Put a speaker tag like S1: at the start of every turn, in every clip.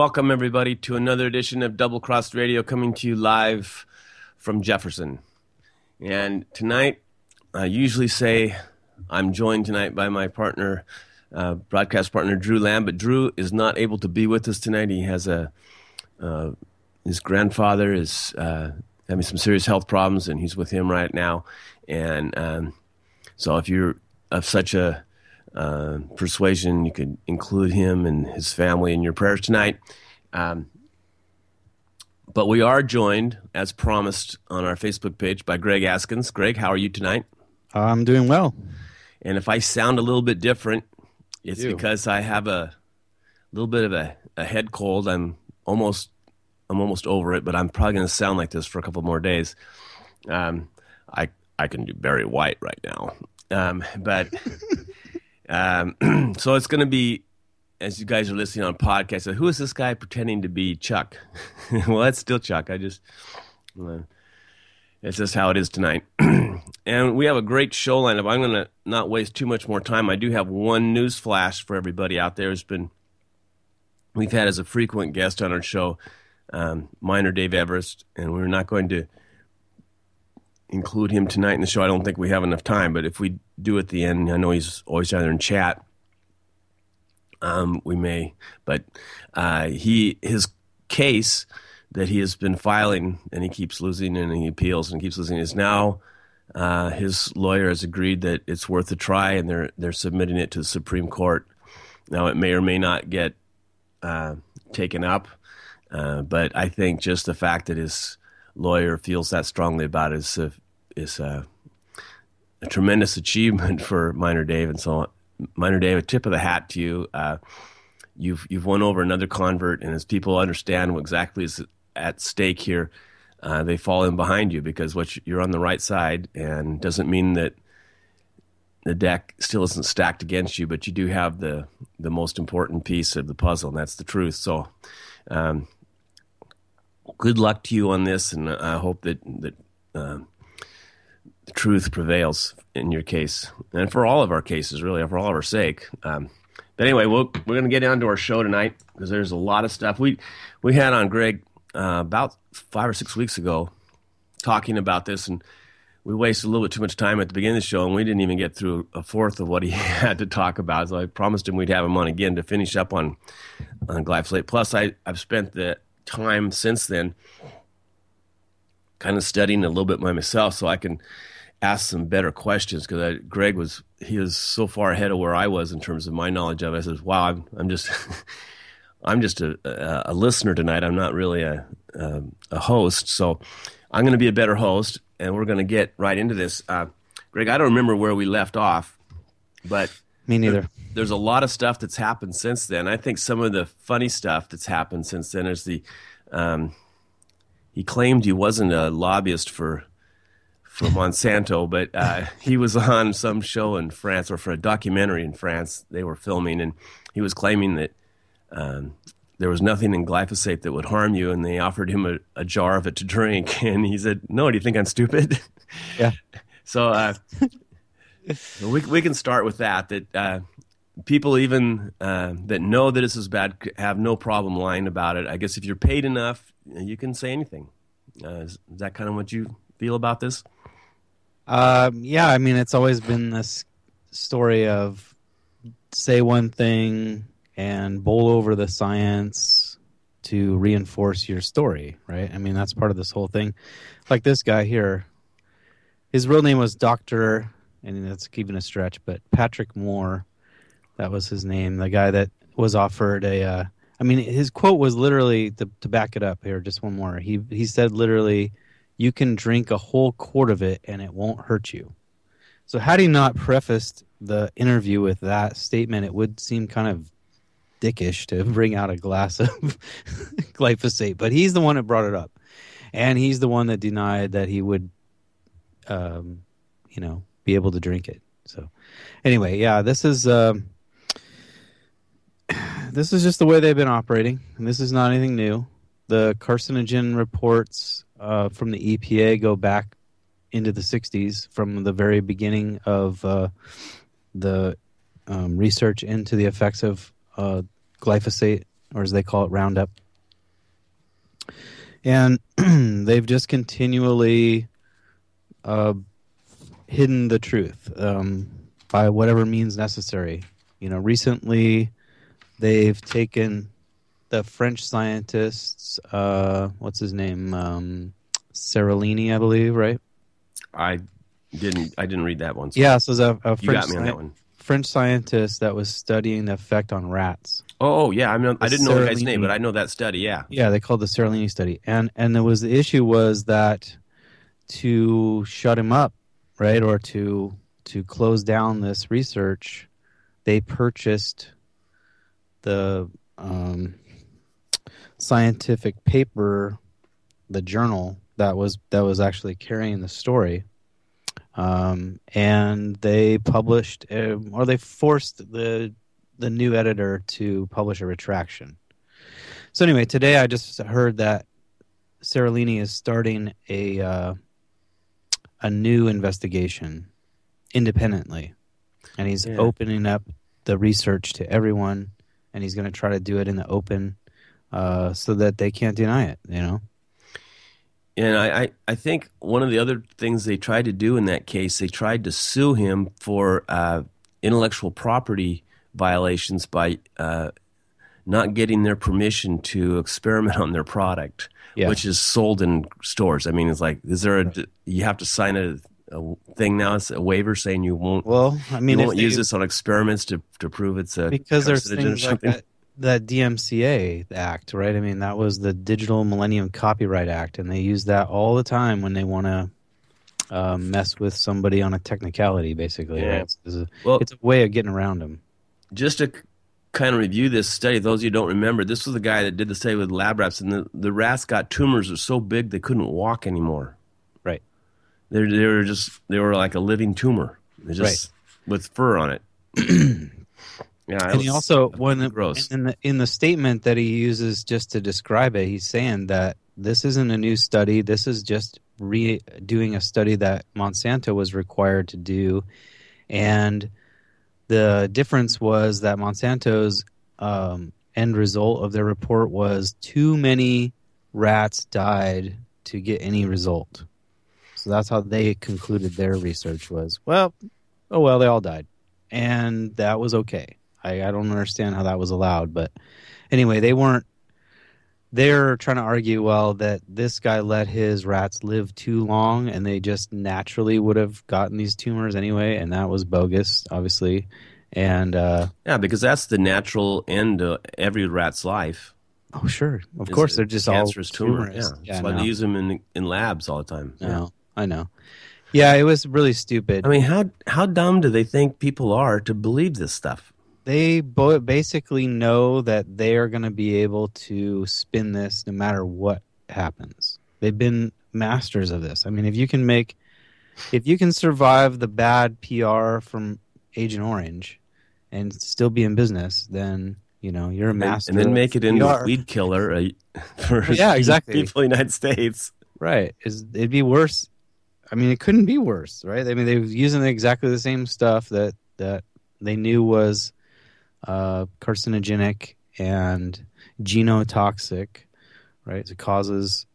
S1: welcome everybody to another edition of Double Crossed Radio, coming to you live from Jefferson. And tonight, I usually say I'm joined tonight by my partner, broadcast partner Drew Lamb, but Drew is not able to be with us tonight. He has his grandfather is having some serious health problems, and he's with him right now. And so if you're of such a persuasion, you could include him and his family in your prayers tonight. But we are joined, as promised on our Facebook page, by Greg Askins. Greg, how are you tonight?
S2: I'm doing well.
S1: And if I sound a little bit different, it's because I have a little bit of a head cold. I'm almost over it, but I'm probably going to sound like this for a couple more days. I can do Barry White right now. So it's going to be, as you guys are listening on podcast, so who is this guy pretending to be Chuck? Well, that's still Chuck. It's just how it is tonight. And we have a great show lineup. I'm going to not waste too much more time. I do have one news flash for everybody out there. We've had as a frequent guest on our show, Miner Dave Everest, and we're not going to include him tonight in the show. I don't think we have enough time, but if we do at the end, I know he's always either in chat. We may, but his case that he has been filing, and he keeps losing, and he appeals and keeps losing, is now his lawyer has agreed that it's worth a try, and they're submitting it to the Supreme Court. Now, it may or may not get taken up, but I think just the fact that his lawyer feels that strongly about it is a tremendous achievement for Miner Dave. And so, Miner Dave, a tip of the hat to you. You've won over another convert, and as people understand what exactly is at stake here, they fall in behind you because you're on the right side, and doesn't mean that the deck still isn't stacked against you, but you do have the most important piece of the puzzle, and that's the truth. So good luck to you on this, and I hope that the truth prevails in your case, and for all of our cases, really, for all of our sake. But anyway, we're going to get on to our show tonight because there's a lot of stuff. We had on Greg about 5 or 6 weeks ago talking about this, and we wasted a little bit too much time at the beginning of the show, and we didn't even get through a fourth of what he had to talk about. So I promised him we'd have him on again to finish up on glyphosate. Plus, I've spent the time since then kind of studying a little bit by myself so I can ask some better questions, because Greg was so far ahead of where I was in terms of my knowledge of it. I said, wow, I'm just I'm just a listener tonight. I'm not really a host, so I'm going to be a better host, and we're going to get right into this. Greg, I don't remember where we left off, but
S2: me neither.
S1: There's a lot of stuff that's happened since then. I think some of the funny stuff that's happened since then is he claimed he wasn't a lobbyist for Monsanto, but he was on some show in France, or for a documentary in France they were filming, and he was claiming that there was nothing in glyphosate that would harm you, and they offered him a jar of it to drink, and he said, "No, do you think I'm stupid?"
S2: Yeah.
S1: So we can start with that people even that know that this is bad have no problem lying about it. I guess if you're paid enough, you can say anything. Is that kind of what you feel about this?
S2: Yeah, I mean, it's always been this story of say one thing and bowl over the science to reinforce your story, right? I mean, that's part of this whole thing. Like this guy here, his real name was Dr., and that's keeping a stretch, but Patrick Moore, that was his name, the guy that was offered his quote was literally, to back it up here, just one more. He said literally, "You can drink a whole quart of it and it won't hurt you." So had he not prefaced the interview with that statement, it would seem kind of dickish to bring out a glass of glyphosate. But he's the one that brought it up. And he's the one that denied that he would, be able to drink it. So anyway, yeah, this is just the way they've been operating. And this is not anything new. The carcinogen reports from the EPA go back into the 60s, from the very beginning of the research into the effects of glyphosate or as they call it, Roundup. And they've just continually hidden the truth by whatever means necessary. Recently they've taken the French scientists, what's his name, Seralini, I believe, right?
S1: I didn't read that one. So
S2: yeah, so there's a
S1: you got me on that one.
S2: French scientist that was studying the effect on rats.
S1: Oh yeah, I didn't know the guy's name,
S2: Seralini.
S1: but I know that study. Yeah,
S2: Yeah, they called the Seralini study, and the issue was that to shut him up, right, or to close down this research, they purchased the scientific paper, the journal that was actually carrying the story, and they published, or they forced the new editor to publish a retraction. So anyway, today I just heard that Seralini is starting a new investigation independently, and he's opening up the research to everyone, and he's going to try to do it in the open, so that they can't deny it.
S1: and I think one of the other things they tried to do in that case, they tried to sue him for intellectual property violations by not getting their permission to experiment on their product, which is sold in stores. I mean, it's like, you have to sign a thing now? It's a waiver saying you won't.
S2: Well, I mean,
S1: you won't use this on experiments to prove it's a
S2: because there's
S1: carcinogen or
S2: things like
S1: something.
S2: that DMCA Act, right? I mean, that was the Digital Millennium Copyright Act, and they use that all the time when they want to mess with somebody on a technicality, basically.
S1: Yeah.
S2: Right? It's a way of getting around them.
S1: Just to kind of review this study, those of you who don't remember, this was the guy that did the study with lab rats, and the rats got tumors that were so big they couldn't walk anymore.
S2: Right.
S1: They were like a living tumor, just with fur on it. Yeah,
S2: and he also,
S1: gross.
S2: in the statement that he uses just to describe it, he's saying that this isn't a new study. This is just redoing a study that Monsanto was required to do, and the difference was that Monsanto's end result of their report was too many rats died to get any result. So that's how they concluded their research was, they all died. And that was okay. I don't understand how that was allowed. But anyway, they're trying to argue, that this guy let his rats live too long and they just naturally would have gotten these tumors anyway. And that was bogus, obviously. And
S1: because that's the natural end of every rat's life.
S2: Oh, sure. Of course, they're just
S1: cancerous
S2: all
S1: tumor. Yeah, that's why they use them in labs all the time.
S2: I know. Yeah, it was really stupid.
S1: I mean, how dumb do they think people are to believe this stuff?
S2: They basically know that they are going to be able to spin this no matter what happens. They've been masters of this. I mean, if you can survive the bad PR from Agent Orange and still be in business, then you're a master.
S1: And then make it into a weed killer for
S2: exactly.
S1: people in the United States.
S2: Right. It'd be worse. I mean, it couldn't be worse, right? I mean, they were using exactly the same stuff that they knew was carcinogenic and genotoxic, right? It causes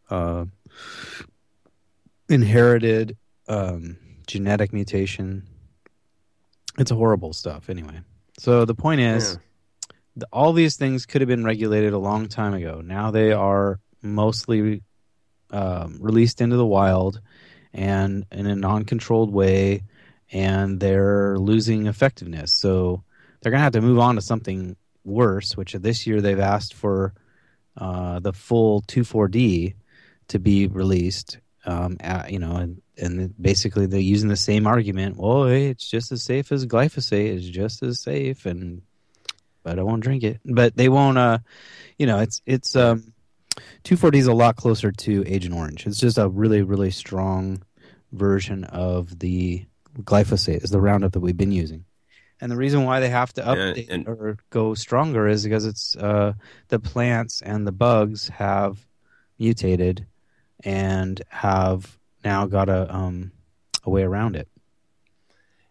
S2: inherited genetic mutation. It's horrible stuff anyway. So the point is, all these things could have been regulated a long time ago. Now they are mostly released into the wild and in a non-controlled way, and they're losing effectiveness. So they're going to have to move on to something worse, which this year they've asked for the full 2,4-D to be released, and basically they're using the same argument. Well, hey, it's just as safe as glyphosate. It's just as safe, but I won't drink it. But they won't. It's 2,4-D is a lot closer to Agent Orange. It's just a really, really strong version of the glyphosate, is the Roundup that we've been using. And the reason why they have to update or go stronger is because it's the plants and the bugs have mutated and have now got a way around it.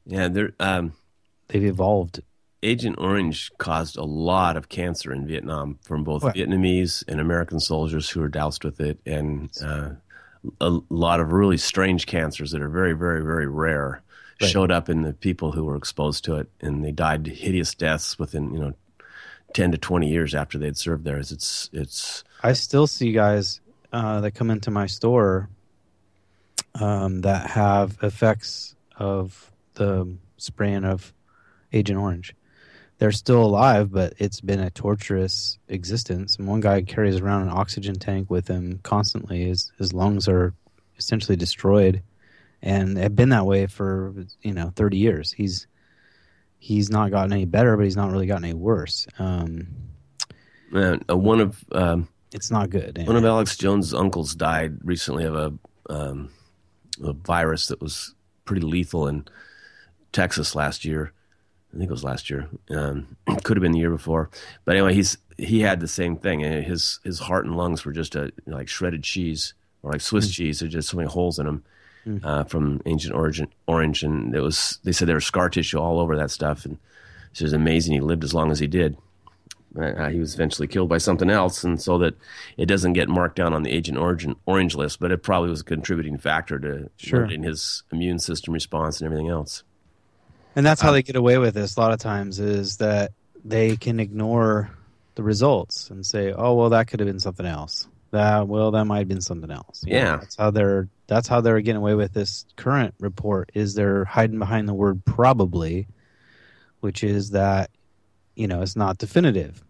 S1: Yeah,
S2: they've evolved.
S1: Agent Orange caused a lot of cancer in Vietnam from both
S2: What?
S1: Vietnamese and American soldiers who were doused with it, and a lot of really strange cancers that are very, very, very rare
S2: Right.
S1: showed up in the people who were exposed to it, and they died hideous deaths within 10 to 20 years after they'd served there. It's
S2: I still see guys that come into my store that have effects of the spraying of Agent Orange. They're still alive, but it's been a torturous existence. And one guy carries around an oxygen tank with him constantly. His lungs are essentially destroyed, and have been that way for 30 years. He's not gotten any better, but he's not really gotten any worse. It's not good.
S1: One of Alex Jones' uncles died recently of a virus that was pretty lethal in Texas last year. I think it was last year. Could have been the year before. But anyway, he had the same thing. His heart and lungs were just like shredded cheese or like Swiss cheese. There's just so many holes in them from Agent Orange, and they said there was scar tissue all over that stuff. And it was amazing he lived as long as he did. He was eventually killed by something else, and so that it doesn't get marked down on the Agent Orange list, but it probably was a contributing factor to limiting his immune system response and everything else.
S2: And that's how they get away with this a lot of times, is that they can ignore the results and say, oh, well, that could have been something else. That might have been something else.
S1: Yeah.
S2: That's how they're getting away with this current report, is they're hiding behind the word probably, which is that, it's not definitive.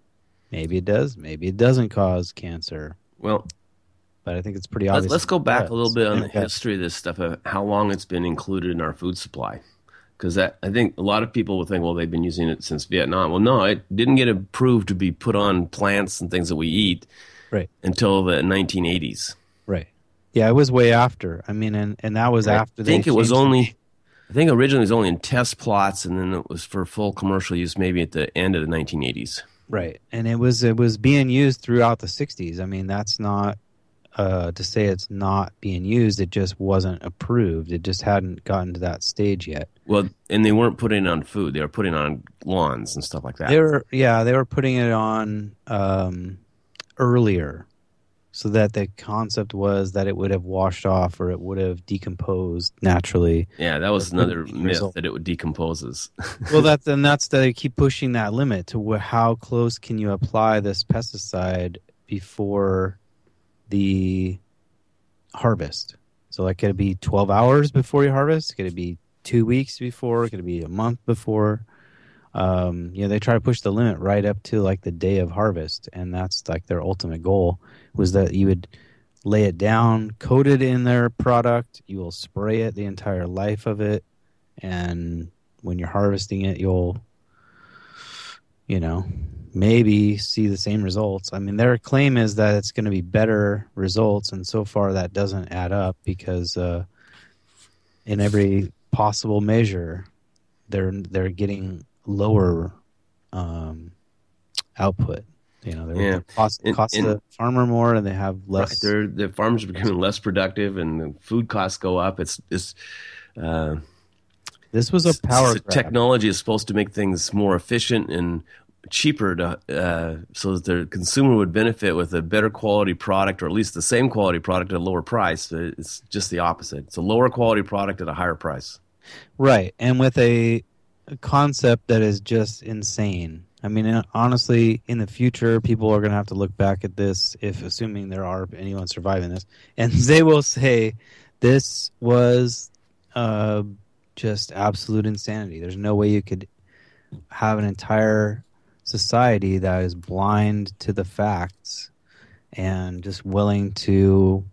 S2: Maybe it does, maybe it doesn't cause cancer.
S1: Well,
S2: but I think it's pretty obvious.
S1: Let's go back a little bit on the history of this stuff, of how long it's been included in our food supply. Because I think a lot of people will think, well, they've been using it since Vietnam. Well, no, it didn't get approved to be put on plants and things that we eat until the 1980s.
S2: Right. Yeah, it was way after. I mean, and that was after.
S1: I think originally it was only in test plots, and then it was for full commercial use maybe at the end of the 1980s.
S2: Right, and it was being used throughout the 60s. I mean, that's not to say it's not being used. It just wasn't approved. It just hadn't gotten to that stage yet.
S1: Well, and they weren't putting it on food. They were putting it on lawns and stuff like that.
S2: They were putting it on earlier, so that the concept was that it would have washed off or it would have decomposed naturally.
S1: Yeah, that was another myth, that it would decomposes.
S2: Well, that's they keep pushing that limit to how close can you apply this pesticide before the harvest. So like, could it be 12 hours before you harvest? Could it be 2 weeks before? Could it be a month before? They try to push the limit right up to like the day of harvest, and that's like their ultimate goal, was that you would lay it down, coat it in their product, you will spray it the entire life of it, and when you're harvesting it, you'll maybe see the same results. I mean, their claim is that it's going to be better results, and so far that doesn't add up, because in every possible measure, they're getting lower output. They cost the farmer more, and they have less.
S1: Right, the farmers are becoming less productive, and the food costs go up. This
S2: was a power grab.
S1: Technology is supposed to make things more efficient and cheaper so that the consumer would benefit with a better quality product, or at least the same quality product at a lower price. It's just the opposite. It's a lower quality product at a higher price.
S2: Right, and with a concept that is just insane. I mean, honestly, in the future, people are going to have to look back at this, assuming there are anyone surviving this, and they will say this was just absolute insanity. There's no way you could have an entire society that is blind to the facts and just willing to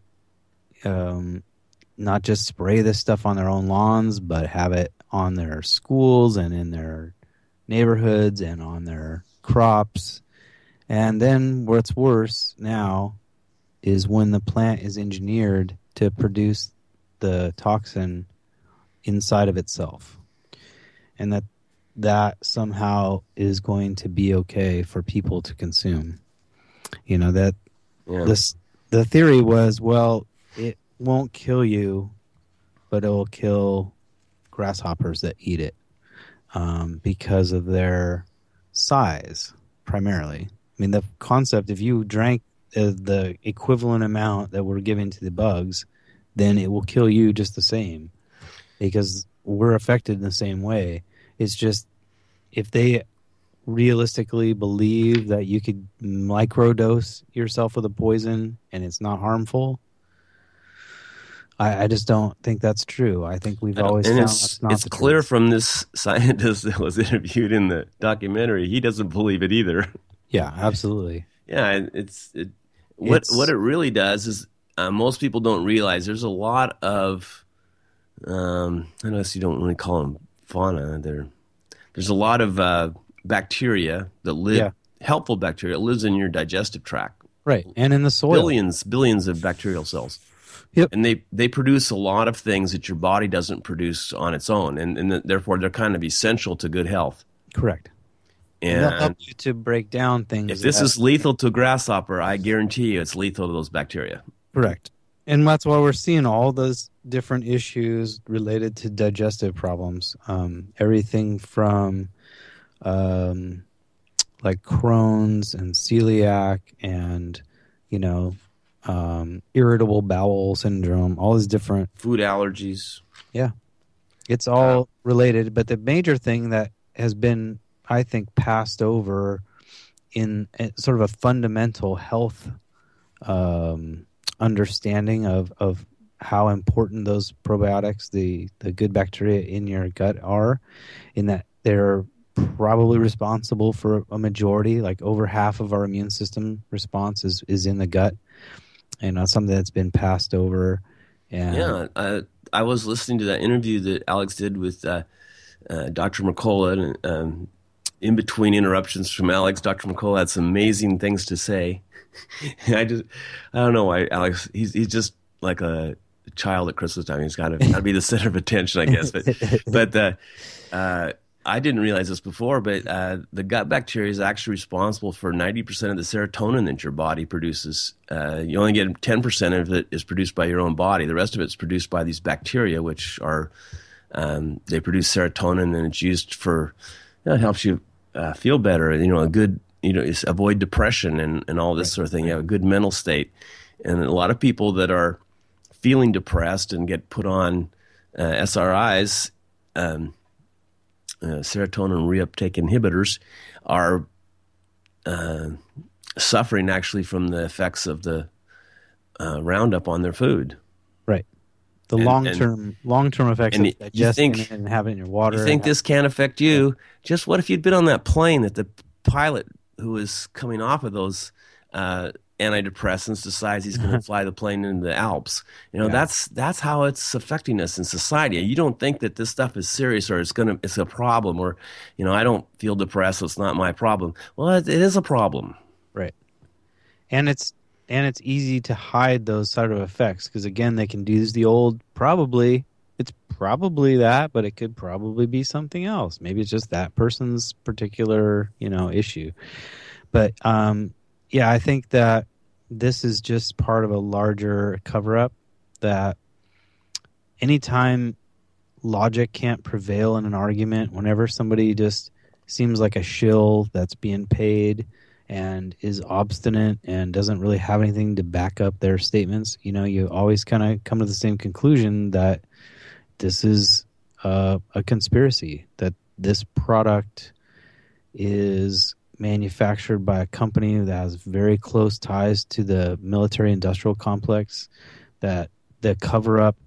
S2: not just spray this stuff on their own lawns, but have it on their schools and in their neighborhoods and on their crops. And then what's worse now is when the plant is engineered to produce the toxin inside of itself, and that somehow is going to be okay for people to consume. The theory was, well, it won't kill you, but it will kill grasshoppers that eat it, because of their size primarily. I mean, the concept, if you drank the equivalent amount that we're giving to the bugs, then it will kill you just the same because we're affected in the same way. It's just if they realistically believe that you could microdose yourself with a poison and it's not harmful, I just don't think that's true. I think we've always
S1: and
S2: found that's not
S1: it's
S2: the
S1: clear
S2: truth.
S1: from this scientist that was interviewed in the documentary, he doesn't believe it either.
S2: Yeah, absolutely.
S1: Yeah, what
S2: It's
S1: it really does is most people don't realize there's a lot of I guess you don't really call them fauna. There's a lot of bacteria that live,
S2: yeah,
S1: helpful bacteria that lives in your digestive tract.
S2: right. And in the soil.
S1: Billions of bacterial cells.
S2: Yep.
S1: And they produce a lot of things that your body doesn't produce on its own, and therefore they're kind of essential to good health.
S2: Correct. And they'll help
S1: And
S2: you to break down things.
S1: if this is lethal to a grasshopper, I guarantee you it's lethal to those bacteria.
S2: Correct. And that's why we're seeing all those different issues related to digestive problems. Everything from like Crohn's and celiac and, irritable bowel syndrome, all these different.
S1: Food allergies.
S2: Yeah. It's all related. But the major thing that has been, I think, passed over in sort of a fundamental health understanding of how important those probiotics, the good bacteria in your gut are, in that they're probably responsible for a majority, like over half of our immune system response is in the gut, and that's something that's been passed over. And
S1: Yeah, I was listening to that interview that Alex did with Dr. McCullough, and in between interruptions from Alex, Dr. McCullough had some amazing things to say. I don't know why Alex. He's just like a child at Christmas time. He's got to be the center of attention, I guess. But I didn't realize this before. But the gut bacteria is actually responsible for 90% of the serotonin that your body produces. You only get 10% of it is produced by your own body. The rest of it's produced by these bacteria, which are they produce serotonin, and it's used for it helps you feel better. A good. Avoid depression and all this sort of thing. You have a good mental state. And a lot of people that are feeling depressed and get put on SRIs, serotonin reuptake inhibitors, are suffering actually from the effects of the Roundup on their food.
S2: right, the long-term effects of digesting it and having it in your water.
S1: You think this can't affect you? Yeah. Just what if you'd been on that plane that the pilot who is coming off of those antidepressants decides he's going to fly the plane into the Alps? That's how it's affecting us in society. You don't think that this stuff is serious or it's a problem, or I don't feel depressed, so it's not my problem. Well, it is a problem,
S2: right? And it's easy to hide those side of effects because again, they can use the old probably. It's probably that, but it could probably be something else. Maybe it's just that person's particular, issue. But I think that this is just part of a larger cover-up. That anytime logic can't prevail in an argument, whenever somebody just seems like a shill that's being paid and is obstinate and doesn't really have anything to back up their statements, you always kind of come to the same conclusion that this is a conspiracy, that this product is manufactured by a company that has very close ties to the military-industrial complex, that the cover-up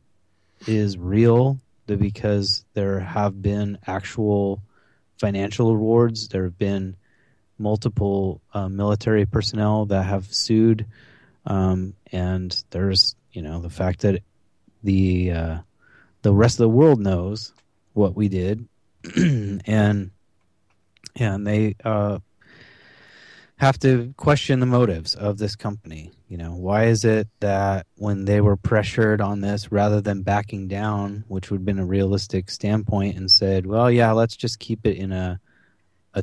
S2: is real because there have been actual financial rewards. There have been multiple military personnel that have sued, and there's the fact that the rest of the world knows what we did, and they have to question the motives of this company. Why is it that when they were pressured on this, rather than backing down, which would have been a realistic standpoint, and said, well, yeah, let's just keep it in a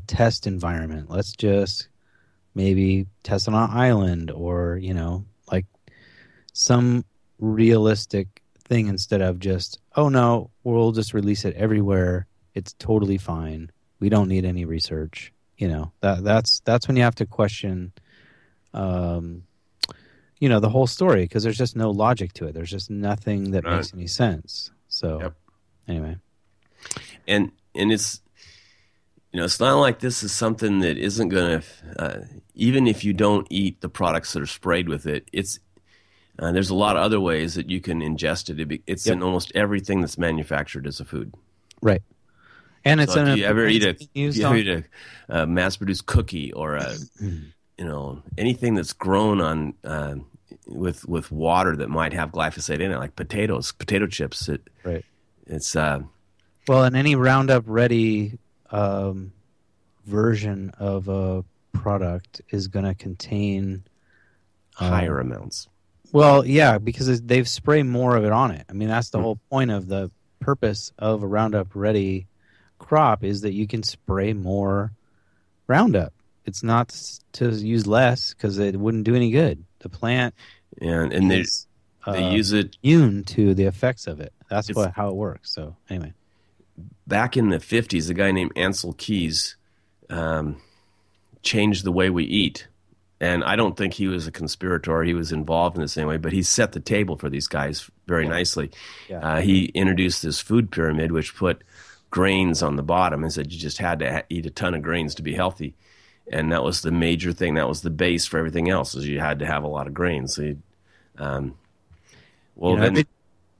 S2: test environment. Let's just maybe test on an island or, like some realistic thing instead of just, oh no, we'll just release it everywhere. It's totally fine. We don't need any research. That's when you have to question, the whole story, because there's just no logic to it. There's just nothing that makes any sense. So,
S1: Yep.
S2: Anyway,
S1: and it's it's not like this is something that isn't going to, even if you don't eat the products that are sprayed with it, there's a lot of other ways that you can ingest it. It's in almost everything that's manufactured as a food.
S2: Right. And it's
S1: if you ever eat a mass-produced cookie or anything that's grown on with water that might have glyphosate in it, like potato chips.
S2: Right.
S1: It's
S2: well, and any Roundup Ready version of a product is going to contain
S1: higher amounts.
S2: Well, yeah, because they've sprayed more of it on it. I mean, that's the whole point of the purpose of a Roundup Ready crop, is that you can spray more Roundup. It's not to use less, because it wouldn't do any good. The plant
S1: and they use it
S2: immune to the effects of it. That's how it works. So anyway,
S1: back in the 50s, a guy named Ansel Keys changed the way we eat. And I don't think he was a conspirator. He was involved in the same way, but he set the table for these guys very nicely.
S2: Yeah.
S1: He introduced this food pyramid, which put grains on the bottom and said you just had to eat a ton of grains to be healthy. And that was the major thing. That was the base for everything else, is you had to have a lot of grains. So
S2: go ahead.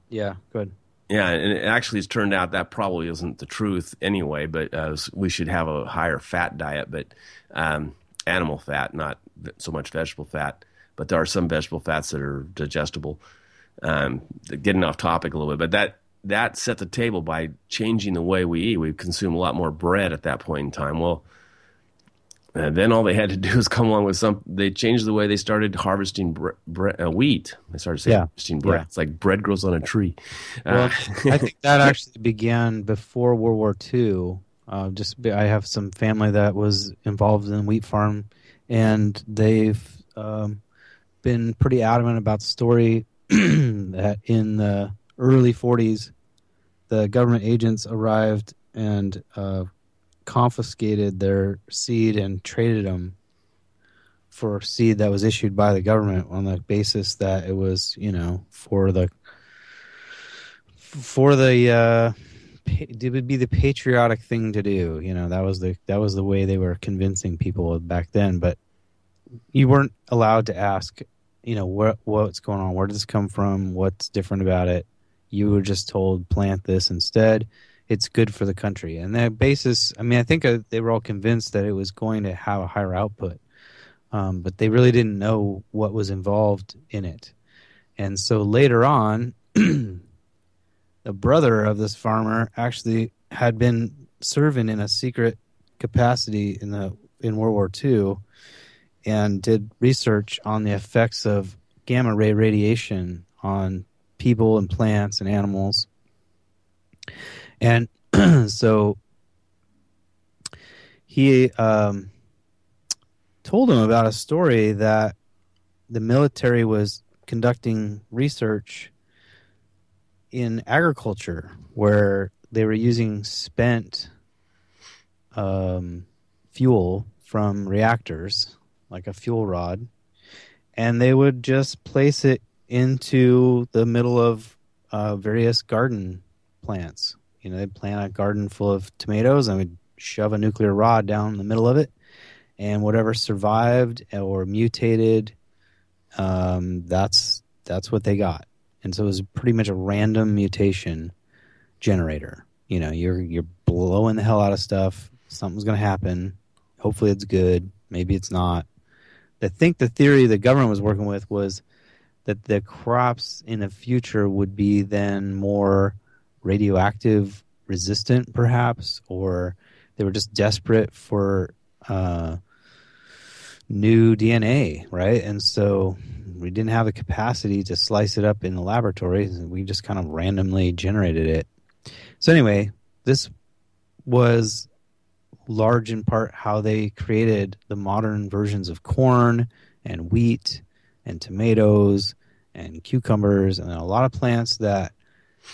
S1: Yeah, and it actually has turned out that probably isn't the truth anyway, but we should have a higher fat diet, but animal fat, not so much vegetable fat. But there are some vegetable fats that are digestible. Getting off topic a little bit, but that set the table by changing the way we eat. We consume a lot more bread at that point in time. Well, then all they had to do is come along with they changed the way they started harvesting wheat. They started saying harvesting bread. Yeah. It's like bread grows on a tree.
S2: Well, I think that actually began before World War II. I have some family that was involved in the wheat farm, and they've been pretty adamant about the story that in the early 40s, the government agents arrived and confiscated their seed and traded them for seed that was issued by the government on the basis that it was, it would be the patriotic thing to do. That was the way they were convincing people back then. But you weren't allowed to ask, what's going on? Where did this come from? What's different about it? You were just told, plant this instead. It's good for the country. And that basis, I think they were all convinced that it was going to have a higher output. But they really didn't know what was involved in it. And so later on, the brother of this farmer actually had been serving in a secret capacity in World War II, and did research on the effects of gamma ray radiation on people and plants and animals. And so he told him about a story that the military was conducting research in agriculture, where they were using spent fuel from reactors, like a fuel rod, and they would just place it into the middle of various garden plants. They'd plant a garden full of tomatoes and would shove a nuclear rod down the middle of it, and whatever survived or mutated, that's what they got. And so it was pretty much a random mutation generator. You're blowing the hell out of stuff. Something's going to happen. Hopefully it's good. Maybe it's not. I think the theory the government was working with was that the crops in the future would be then more radioactive resistant, perhaps, or they were just desperate for new DNA, right? And so we didn't have the capacity to slice it up in the laboratory. We just kind of randomly generated it. So anyway, this was large in part how they created the modern versions of corn and wheat and tomatoes and cucumbers and a lot of plants that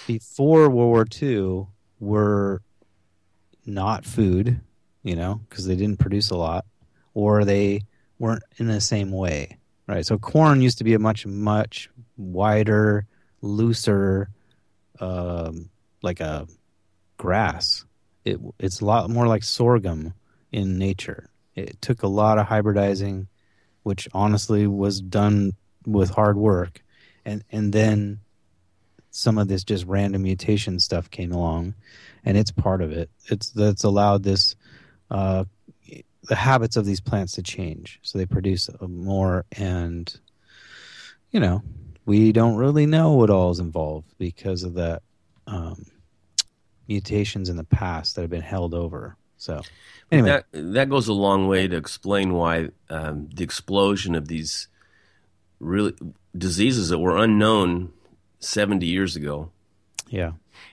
S2: before World War II were not food. because they didn't produce a lot, or they weren't in the same way, right? So corn used to be a much, much wider, looser, like a grass. It's a lot more like sorghum in nature. It took a lot of hybridizing, which honestly was done with hard work, and then some of this just random mutation stuff came along, and it's part of it. That's allowed this the habits of these plants to change, so they produce more. And we don't really know what all is involved because of that mutations in the past that have been held over. So anyway,
S1: that goes a long way to explain why the explosion of these really diseases that were unknown 70 years ago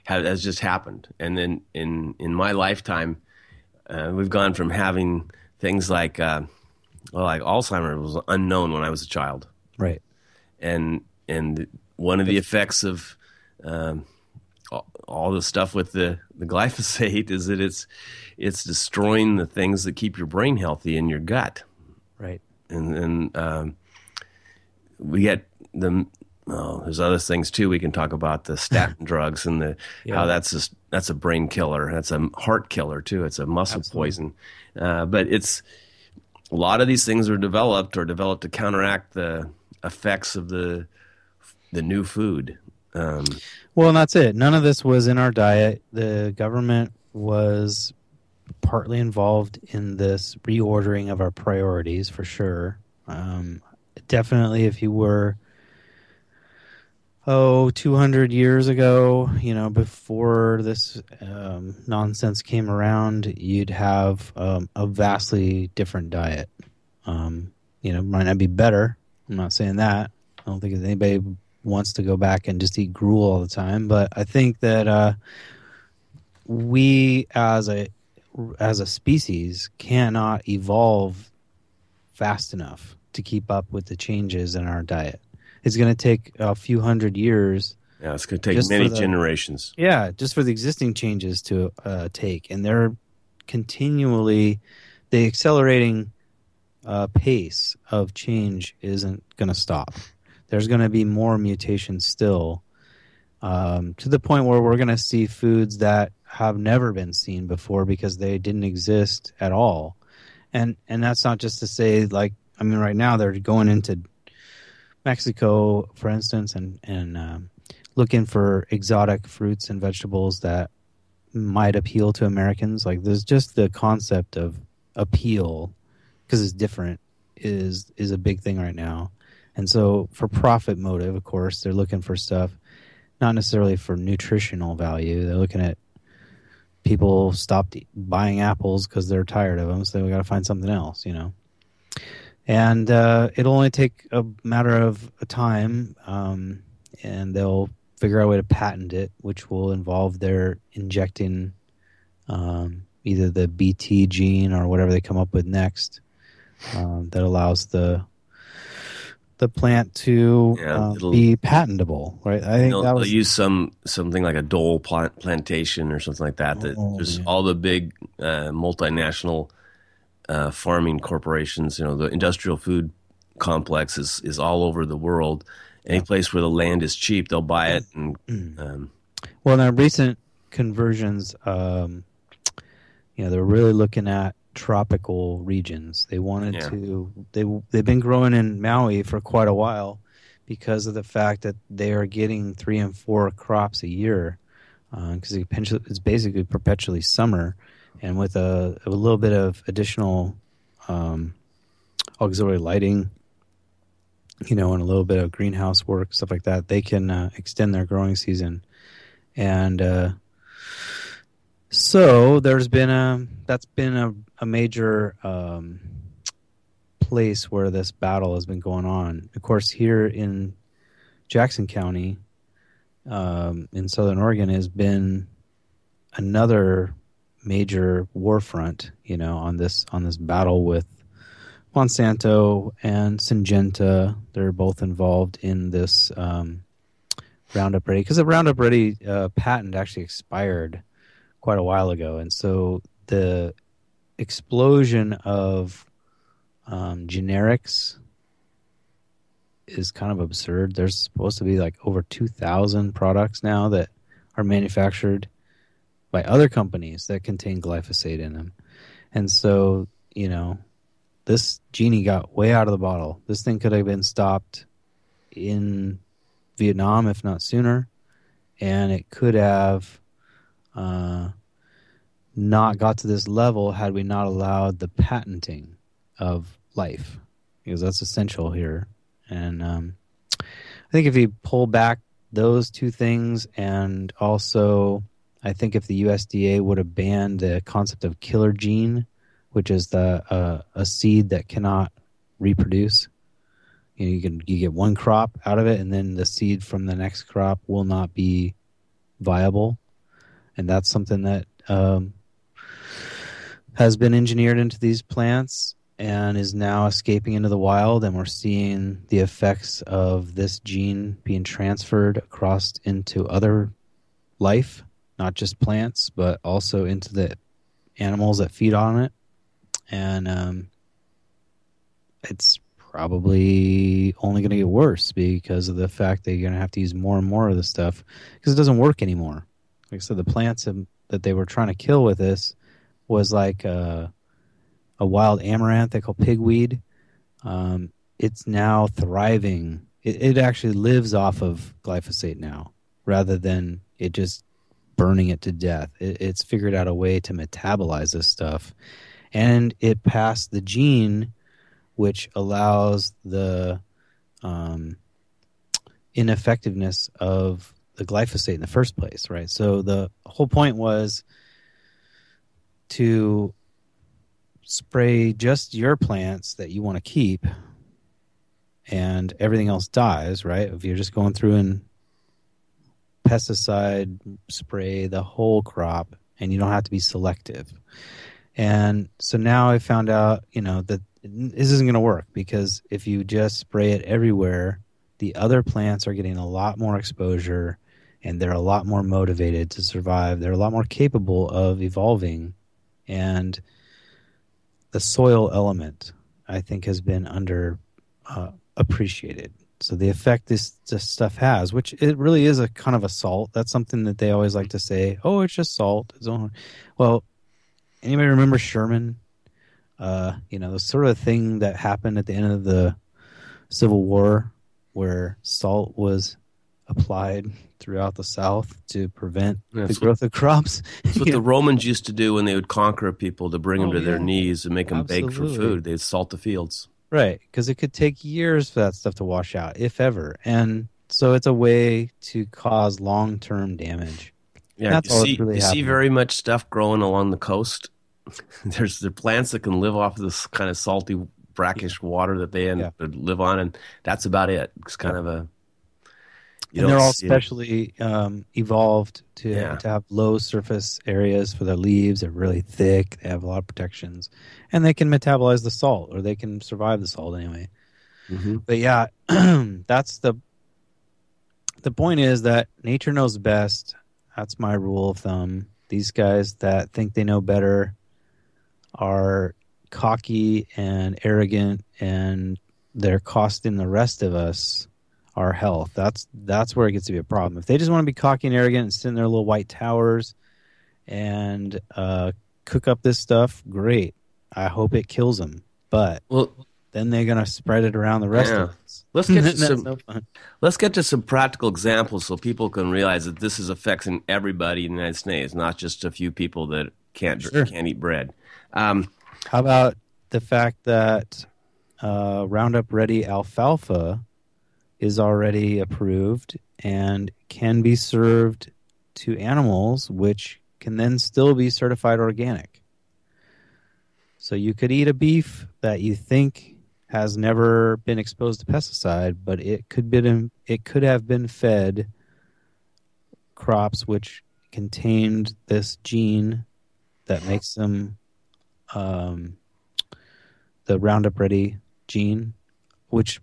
S1: has just happened. And then in my lifetime, we've gone from having things like Alzheimer's was unknown when I was a child,
S2: right?
S1: And one of the effects of all the stuff with the glyphosate is that it's destroying the things that keep your brain healthy in your gut,
S2: right?
S1: And we get there's other things too. We can talk about the statin drugs and how that's a brain killer. That's a heart killer too. It's a muscle poison. But it's a lot of these things are developed to counteract the effects of the new food.
S2: Well, and that's it. None of this was in our diet. The government was partly involved in this reordering of our priorities, for sure. Definitely, if you were 200 years ago, before this nonsense came around, you'd have a vastly different diet. Might not be better. I'm not saying that. I don't think anybody wants to go back and just eat gruel all the time. But I think that we as a species cannot evolve fast enough to keep up with the changes in our diet. It's going to take a few hundred years.
S1: Yeah, it's going to take many generations.
S2: Yeah, just for the existing changes to take. And they're continually, the accelerating pace of change isn't going to stop. There's going to be more mutations still, to the point where we're going to see foods that have never been seen before because they didn't exist at all. And that's not just to say, right now they're going into Mexico, for instance, and looking for exotic fruits and vegetables that might appeal to Americans. Like, there's just the concept of appeal, because it's different, is a big thing right now. And so for profit motive, of course, they're looking for stuff, not necessarily for nutritional value. They're looking at people stopped buying apples because they're tired of them, so we got to find something else, And it'll only take a matter of time, and they'll figure out a way to patent it, which will involve their injecting either the BT gene or whatever they come up with next that allows the plant to be patentable, right? I think
S1: they'll use something like a Dole plantation or something like that. There's all the big multinational farming corporations. The industrial food complex is all over the world. Any place where the land is cheap, they'll buy it. And
S2: well, now recent conversions, they're really looking at tropical regions. They wanted to. They've been growing in Maui for quite a while because of the fact that they are getting 3 and 4 crops a year, because it's basically perpetually summer. And with a little bit of additional auxiliary lighting, and a little bit of greenhouse work, stuff like that, they can extend their growing season. And so that's been a major place where this battle has been going on. Of course, here in Jackson County, in Southern Oregon, has been another major war front, on this battle with Monsanto and Syngenta. They're both involved in this Roundup Ready, because the Roundup Ready patent actually expired quite a while ago, and so the explosion of generics is kind of absurd. There's supposed to be like over 2,000 products now that are manufactured by other companies that contain glyphosate in them. And so, this genie got way out of the bottle. This thing could have been stopped in Vietnam, if not sooner. And it could have not got to this level had we not allowed the patenting of life, because that's essential here. And I think if you pull back those two things, and also I think if the USDA would have banned the concept of killer gene, which is a seed that cannot reproduce. You get one crop out of it, and then the seed from the next crop will not be viable, and that's something that has been engineered into these plants and is now escaping into the wild, and we're seeing the effects of this gene being transferred across into other life, not just plants, but also into the animals that feed on it. And it's probably only going to get worse because of the fact that you're going to have to use more and more of this stuff because it doesn't work anymore. Like I said, the plants that they were trying to kill with this was like a wild amaranth they call pigweed. It's now thriving. It actually lives off of glyphosate now rather than it just burning it to death. It's figured out a way to metabolize this stuff. And it passed the gene which allows the ineffectiveness of the glyphosate in the first place, right? So the whole point was to spray just your plants that you want to keep and everything else dies, right? If you're just going through and pesticide spray the whole crop and you don't have to be selective. And so now I found out, that this isn't going to work because if you just spray it everywhere, the other plants are getting a lot more exposure and they're a lot more motivated to survive. They're a lot more capable of evolving. And the soil element, I think, has been under appreciated. So the effect this stuff has, which it really is a kind of a salt. That's something that they always like to say, oh, it's just salt. Well, anybody remember Sherman? The sort of thing that happened at the end of the Civil War where salt was applied throughout the South to prevent the growth of crops.
S1: That's what the Romans used to do when they would conquer people to bring them to their knees and make them beg for food. They'd salt the fields.
S2: Right, because it could take years for that stuff to wash out, if ever. And so it's a way to cause long-term damage.
S1: Yeah, that's you see very much stuff growing along the coast. There's the plants that can live off of this kind of salty, brackish water that they live on, and that's about it. It's kind of a...
S2: And they're all specially evolved to have low surface areas for their leaves. They're really thick. They have a lot of protections. And they can metabolize the salt, or they can survive the salt anyway. Mm-hmm. But yeah, that's the point is that nature knows best. That's my rule of thumb. These guys that think they know better are cocky and arrogant, and they're costing the rest of us our health. That's where it gets to be a problem. If they just want to be cocky and arrogant and sit in their little white towers and cook up this stuff, great. I hope it kills them. But then they're going to spread it around the rest of us.
S1: Let's get to some practical examples so people can realize that this is affecting everybody in the United States, not just a few people that can't eat bread.
S2: How about the fact that Roundup Ready alfalfa is already approved and can be served to animals, which can then still be certified organic. So you could eat a beef that you think has never been exposed to pesticide, but it could have been fed crops which contained this gene that makes them the Roundup Ready gene, which,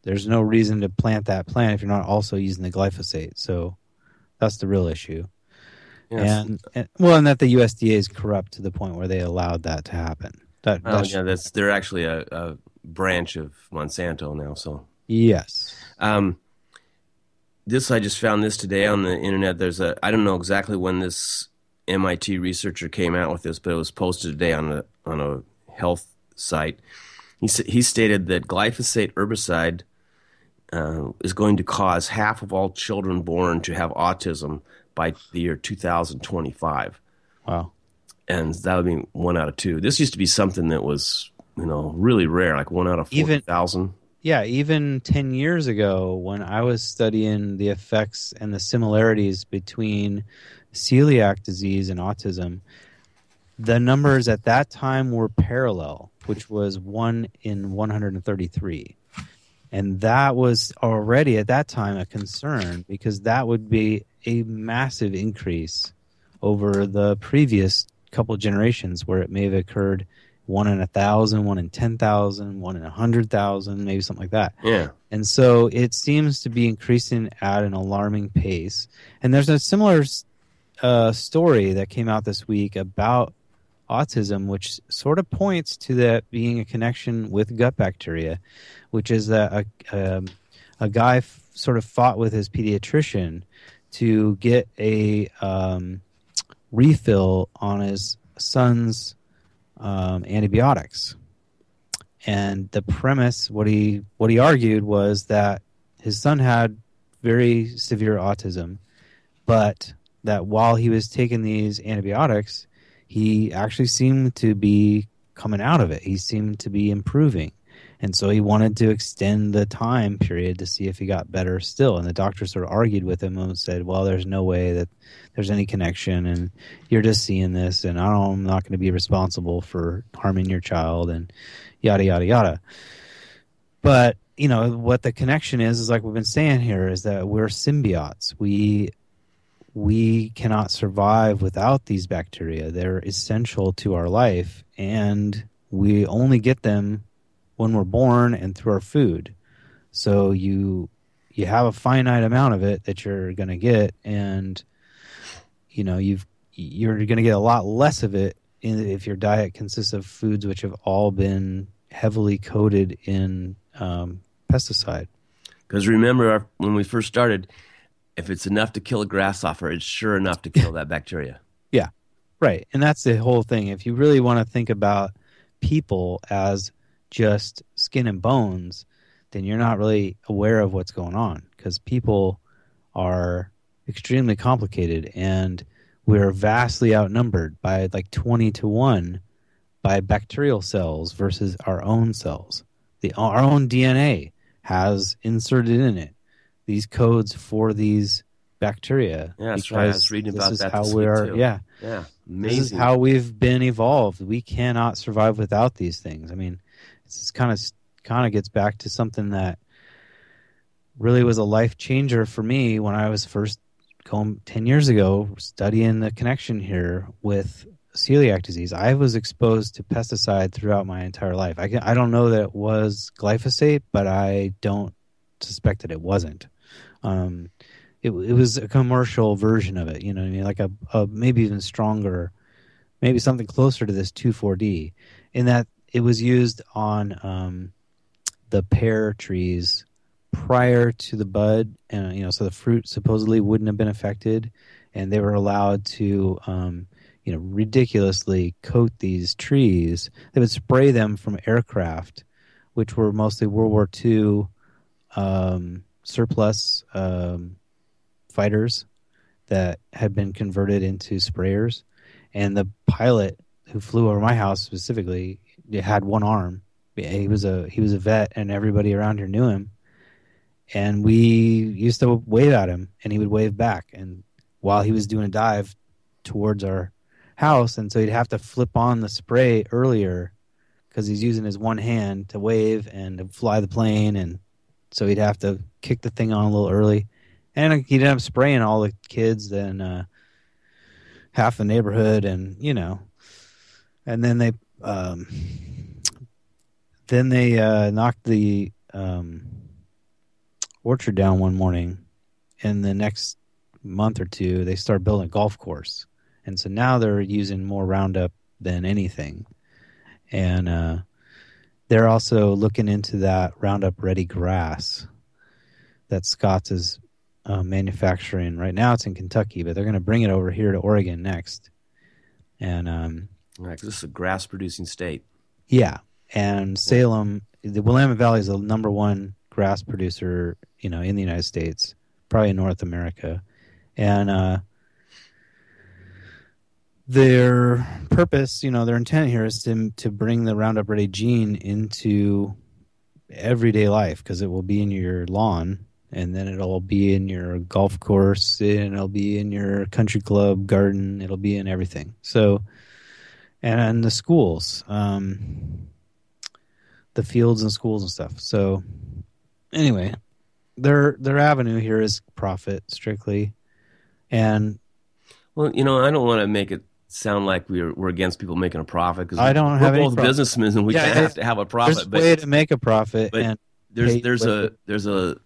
S2: there's no reason to plant that plant if you're not also using the glyphosate. So that's the real issue.
S1: Yes.
S2: And that the USDA is corrupt to the point where they allowed that to happen.
S1: Well, yeah, they're actually a branch of Monsanto now. So,
S2: yes.
S1: um, this I just found this today on the internet. I don't know exactly when this MIT researcher came out with this, but it was posted today on a health site. He stated that glyphosate herbicide is going to cause half of all children born to have autism by the year 2025.
S2: Wow.
S1: And that would be 1 out of 2. This used to be something that was, really rare, like 1 out of 40,000.
S2: Yeah, even 10 years ago when I was studying the effects and the similarities between celiac disease and autism, the numbers at that time were parallel, which was 1 in 133. And that was already at that time a concern because that would be a massive increase over the previous couple generations where it may have occurred 1 in 1,000, 1 in 10,000, 1 in 100,000, maybe something like that.
S1: Yeah.
S2: And so it seems to be increasing at an alarming pace. And there's a similar story that came out this week about autism, which sort of points to that being a connection with gut bacteria, which is that a guy sort of fought with his pediatrician to get a refill on his son's antibiotics. And the premise, what he argued was that his son had very severe autism, but that while he was taking these antibiotics, he actually seemed to be coming out of it. He seemed to be improving. And so he wanted to extend the time period to see if he got better still. And the doctor sort of argued with him and said, well, there's no way that there's any connection, and you're just seeing this, and I'm not going to be responsible for harming your child, and yada, yada, yada. But, what the connection is like we've been saying here, is that we're symbiotes. We cannot survive without these bacteria. They're essential to our life, and we only get them when we're born and through our food. So you have a finite amount of it that you're going to get, and you're going to get a lot less of it if your diet consists of foods which have all been heavily coated in pesticide.
S1: Because remember, when we first started, if it's enough to kill a grasshopper, it's sure enough to kill that bacteria.
S2: Yeah, right. And that's the whole thing. If you really want to think about people as just skin and bones, then you're not really aware of what's going on, because people are extremely complicated, and we're vastly outnumbered by like 20 to 1 by bacterial cells versus our own cells. Our own DNA has inserted in it these codes for these bacteria.
S1: Yeah, that's right. I was reading about that this week too.
S2: Yeah,
S1: amazing.
S2: This is how we've been evolved. We cannot survive without these things. I mean, it's kind of gets back to something that really was a life changer for me when I was first going 10 years ago studying the connection here with celiac disease. I was exposed to pesticide throughout my entire life. I don't know that it was glyphosate, but I don't suspect that it wasn't. It was a commercial version of it, you know what I mean? Like a maybe even stronger, maybe something closer to this 2,4-D, in that it was used on the pear trees prior to the bud, and so the fruit supposedly wouldn't have been affected, and they were allowed to ridiculously coat these trees. They would spray them from aircraft, which were mostly World War II surplus fighters that had been converted into sprayers. And the pilot who flew over my house specifically had one arm. He was a vet, and everybody around here knew him. And we used to wave at him, and he would wave back. And while he was doing a dive towards our house, and so he'd have to flip on the spray earlier because he's using his one hand to wave and to fly the plane, and so he'd have to kick the thing on a little early. And he'd end up spraying all the kids and half the neighborhood, and and then they knocked the orchard down one morning, and the next month or two, they start building a golf course. And so now they're using more Roundup than anything. And they're also looking into that Roundup Ready grass that Scotts is manufacturing. Right now it's in Kentucky, but they're going to bring it over here to Oregon next. And
S1: Right, 'cause this is a grass-producing state.
S2: yeah, and Salem, the Willamette Valley is the number one grass producer, in the United States, probably in North America. And their purpose, their intent here is to bring the Roundup Ready gene into everyday life, because it will be in your lawn, and then it'll be in your golf course, and it'll be in your country club garden. It'll be in everything. So, and the schools, the fields and schools and stuff. So, anyway, their avenue here is profit strictly, and
S1: Well, I don't want to make it sound like we're against people making a profit, because
S2: I don't have
S1: we're
S2: any
S1: both
S2: profit.
S1: businessmen and we
S2: Yeah,
S1: can't have to have a profit.
S2: there's a way to make a profit,
S1: but
S2: and
S1: there's a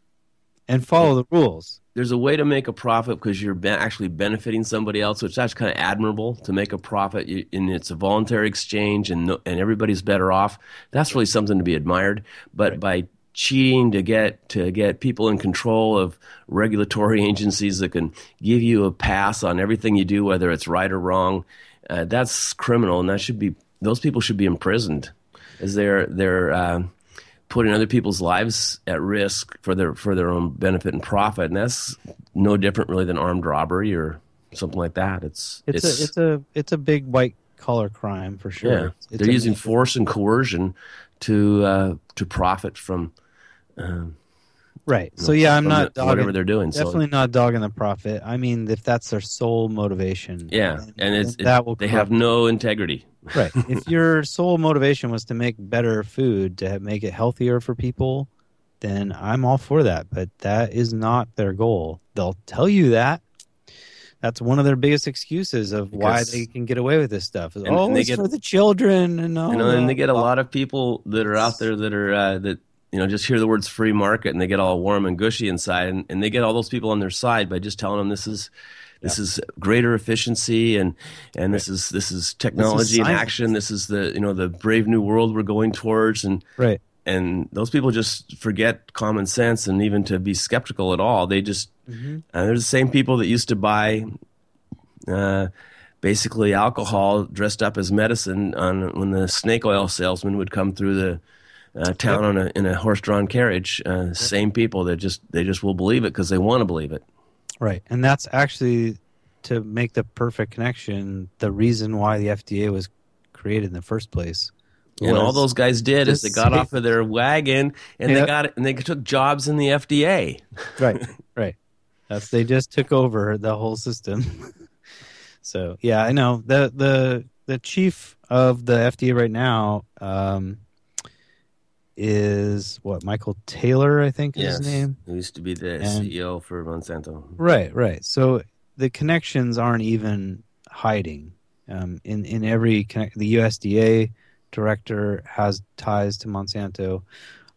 S2: and follow the rules.
S1: there's a way to make a profit because you're actually benefiting somebody else, which is actually kind of admirable to make a profit, and it's a voluntary exchange, and everybody's better off. That's really something to be admired. But by cheating to get people in control of regulatory agencies that can give you a pass on everything you do, whether it's right or wrong, that's criminal, and those people should be imprisoned, as they're putting other people's lives at risk for their own benefit and profit, and that's no different really than armed robbery or something like that.
S2: It's a big white collar crime for sure.
S1: Yeah, they're using force and coercion to profit from.
S2: Right. So yeah, I'm not dogging,
S1: whatever they're doing.
S2: Definitely not dogging the profit. I mean, if that's their sole motivation.
S1: Yeah, and they have
S2: corrupt.
S1: no integrity.
S2: Right. If your sole motivation was to make better food, to make it healthier for people, then I'm all for that. But that is not their goal. They'll tell you that. That's one of their biggest excuses of why they can get away with this stuff. It's for the children, and
S1: they get a lot of people that are out there that are that just hear the words free market, and they get all warm and gushy inside, and they get all those people on their side by just telling them this is greater efficiency, and this is technology in action. This is the brave new world we're going towards, and
S2: right.
S1: And those people just forget common sense and even to be skeptical at all. They just they're the same people that used to buy basically alcohol dressed up as medicine when the snake oil salesman would come through the town in a horse-drawn carriage. Same people that they just will believe it because they want to believe it.
S2: Right, and that's actually, to make the perfect connection, the reason why the FDA was created in the first place.
S1: And all those guys did is they got off of their wagon and they took jobs in the FDA.
S2: Right. They just took over the whole system. So yeah, I know the chief of the FDA right now is Michael Taylor, I think is his name.
S1: Who used to be the CEO for Monsanto.
S2: Right. So the connections aren't even hiding. In every the USDA director has ties to Monsanto.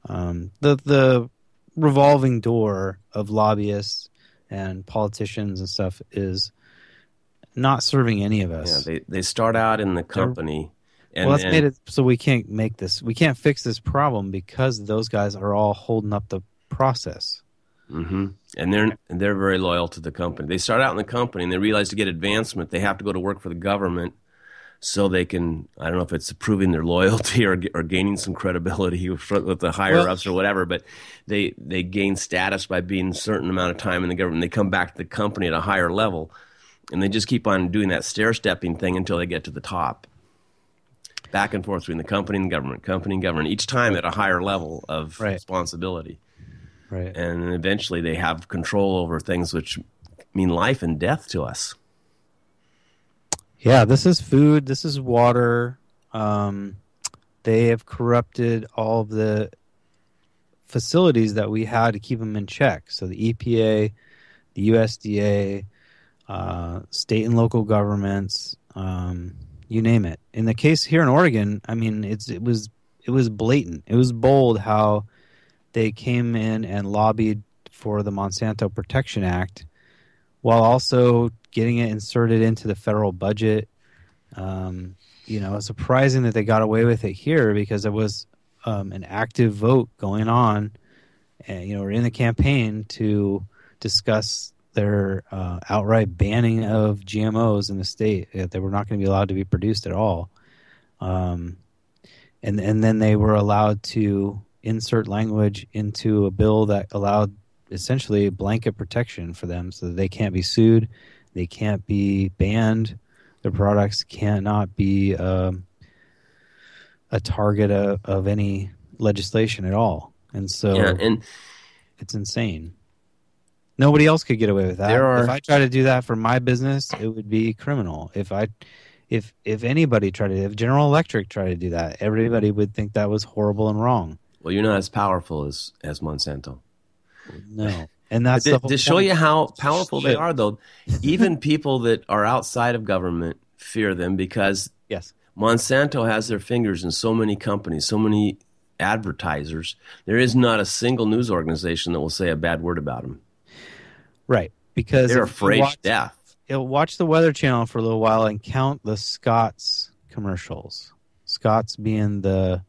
S2: The revolving door of lobbyists and politicians and stuff is not serving any of us.
S1: Yeah, they start out in the company.
S2: That's made it so we can't fix this problem because those guys are all holding up the process.
S1: Mm-hmm. And they're very loyal to the company. They start out in the company and they realize to get advancement they have to go to work for the government. So they can, I don't know if it's proving their loyalty or gaining some credibility with the higher-ups or whatever, but they gain status by being a certain amount of time in the government. They come back to the company at a higher level, and they just keep on doing that stair-stepping thing until they get to the top. Back and forth between the company and government, each time at a higher level of responsibility.
S2: Right.
S1: And eventually they have control over things which mean life and death to us.
S2: Yeah, this is food. This is water. They have corrupted all of the facilities that we had to keep them in check. So the EPA, the USDA, state and local governments, you name it. In the case here in Oregon, I mean, it was blatant. It was bold how they came in and lobbied for the Monsanto Protection Act, while also getting it inserted into the federal budget. It's surprising that they got away with it here because it was an active vote going on, and we're in the campaign to discuss their outright banning of GMOs in the state. They were not going to be allowed to be produced at all. And then they were allowed to insert language into a bill that allowed essentially blanket protection for them so that they can't be sued, they can't be banned, their products cannot be a target of any legislation at all. And so it's insane. Nobody else could get away with that. If I try to do that for my business, it would be criminal. If anybody tried to, if General Electric tried to do that, everybody would think that was horrible and wrong.
S1: Well, you're not as powerful as Monsanto.
S2: No. And that's
S1: to show you how powerful they are, though, even people that are outside of government fear them because
S2: yes,
S1: Monsanto has their fingers in so many companies, so many advertisers. There is not a single news organization that will say a bad word about them.
S2: Right, because
S1: they're afraid to death.
S2: You'll watch the Weather Channel for a little while and count the Scotts commercials. Scotts being the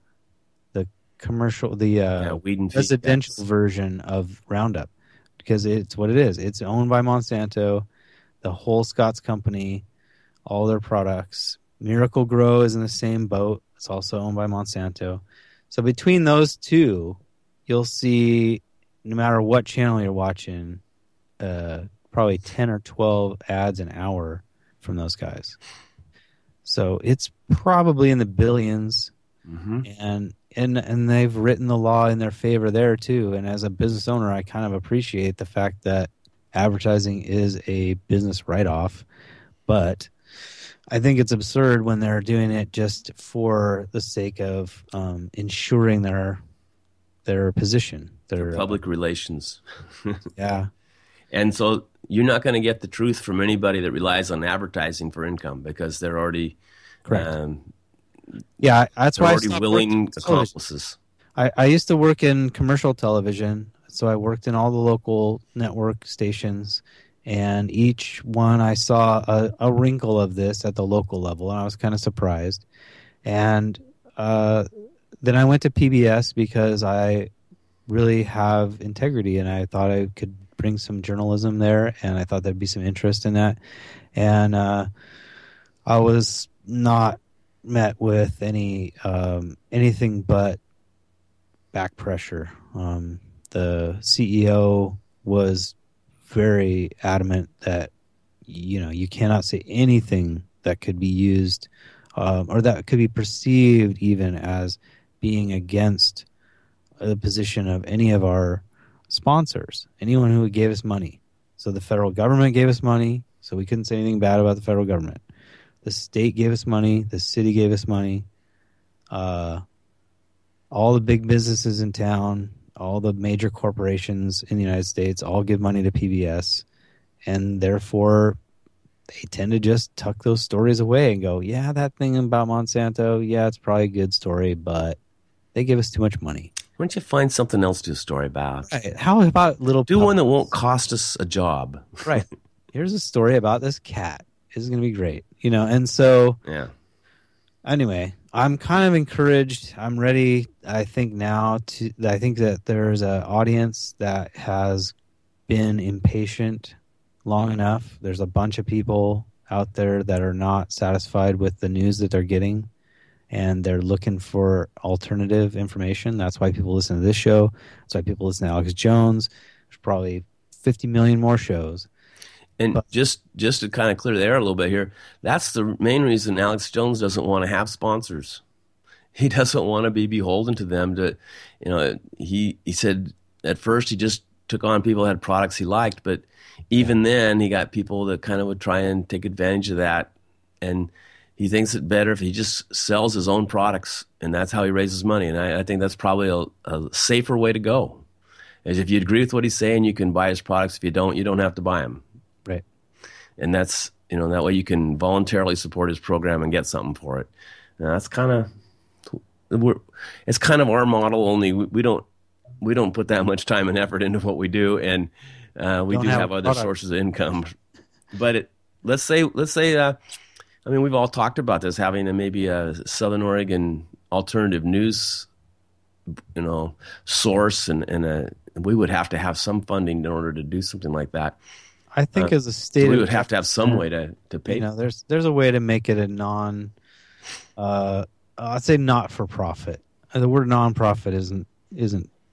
S2: commercial, residential version of Roundup. Because it's what it is. It's owned by Monsanto, the whole Scotts company, all their products. Miracle Grow is in the same boat. It's also owned by Monsanto. So between those two, you'll see, no matter what channel you're watching, probably 10 or 12 ads an hour from those guys. So it's probably in the billions. Mm-hmm. And they've written the law in their favor there too. And as a business owner, I kind of appreciate the fact that advertising is a business write-off. But I think it's absurd when they're doing it just for the sake of ensuring their position. Their
S1: public relations.
S2: Yeah.
S1: And so you're not going to get the truth from anybody that relies on advertising for income because they're already
S2: correct. Yeah, that's why
S1: already willing accomplices.
S2: I used to work in commercial television, so I worked in all the local network stations, and each one I saw a wrinkle of this at the local level, and I was kind of surprised. And then I went to PBS because I really have integrity, and I thought I could bring some journalism there, and I thought there'd be some interest in that. And I was not met with anything but back pressure. The CEO was very adamant that you cannot say anything that could be used or that could be perceived even as being against the position of any of our sponsors, anyone who gave us money. So the federal government gave us money, so we couldn't say anything bad about the federal government. The state gave us money. The city gave us money. All the big businesses in town, all the major corporations in the United States all give money to PBS. And therefore, they tend to just tuck those stories away and go, yeah, that thing about Monsanto, yeah, it's probably a good story, but they give us too much money.
S1: Why don't you find something else to do a story about?
S2: Right. How about little
S1: do one that won't cost us a job?
S2: Right. Here's a story about this cat. This is going to be great. And so anyway, I'm kind of encouraged. I'm ready. I think that there's an audience that has been impatient long enough. There's a bunch of people out there that are not satisfied with the news that they're getting, and they're looking for alternative information. That's why people listen to this show. That's why people listen to Alex Jones. There's probably 50 million more shows.
S1: And just to kind of clear the air a little bit here, that's the main reason Alex Jones doesn't want to have sponsors. He doesn't want to be beholden to them. He said at first he just took on people that had products he liked, but even then he got people that kind of would try and take advantage of that. And he thinks it better if he just sells his own products, and that's how he raises money. And I think that's probably a safer way to go. Is if you agree with what he's saying, you can buy his products. If you don't have to buy them.
S2: Right.
S1: And that's, that way you can voluntarily support his program and get something for it. And that's it's kind of our model, only we don't put that much time and effort into what we do, and we do have other sources of income But let's say I mean, we've all talked about this, having maybe a Southern Oregon alternative news, source, and we would have to have some funding in order to do something like that.
S2: I think as a state,
S1: So we
S2: of
S1: would have to have some way
S2: California,
S1: to pay.
S2: there's a way to make it a I'd say not for profit. The word nonprofit isn't